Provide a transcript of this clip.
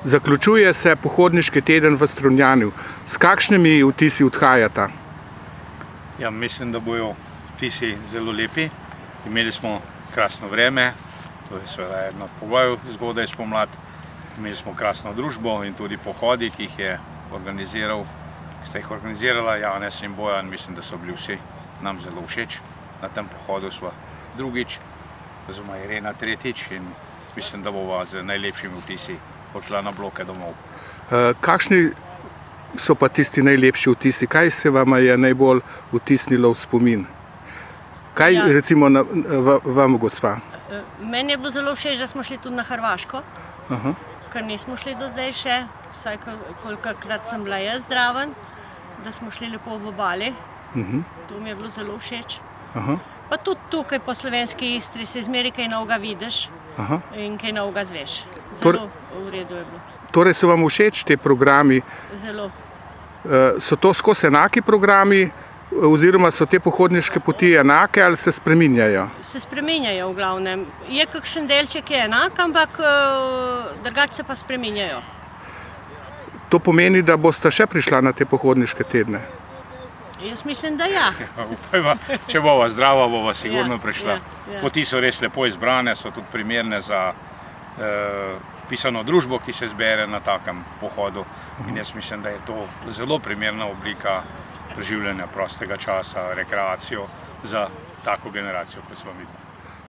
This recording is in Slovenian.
Zaključuje se pohodniški teden v Strunjanu. S kakšnimi vtisi odhajata? Ja, mislim, da bojo vtisi zelo lepi. Imeli smo krasno vreme, to je seveda eno od pogojev zgodaj spomlad. Imeli smo krasno družbo in tudi pohodi, ki sta jih organizirala Janez in Bojan. Mislim, da so bili vsi nam zelo všeč. Na tem pohodu sva drugič, oziroma Irena tretjič, in mislim, da bova z najlepšimi vtisi odšla na bloke domov. Kakšni so pa tisti najlepši vtisi? Kaj se vama je najbolj vtisnilo v spomin? Kaj recimo vam, gospa? Meni je bilo zelo všeč, da smo šli tudi na Hrvaško, ker nismo šli do zdaj še, vsaj kolikokrat sem bila jaz zraven, da smo šli lepo v obali. To mi je bilo zelo všeč. Pa tudi tukaj po slovenski Istri se zmeri kaj novega vidiš in kaj novega zveš. Zelo v redu je bilo. Torej so vam všeč te programi? Zelo. So to skozi enaki programi, oziroma so te pohodniške poti enake ali se spreminjajo? Se spreminjajo v glavnem. Je kakšen delček je enak, ampak drugače se pa spreminjajo. To pomeni, da boste še prišla na te pohodniške tedne? Jaz mislim, da ja. Upajva, če bova zdrava, bova sigurno prišla. Poti so res lepo izbrane, so tudi primerne za pisano družbo, ki se zbere na takem pohodu. In jaz mislim, da je to zelo primerna oblika preživljanja prostega časa, rekreacijo za tako generacijo, kot smo videli.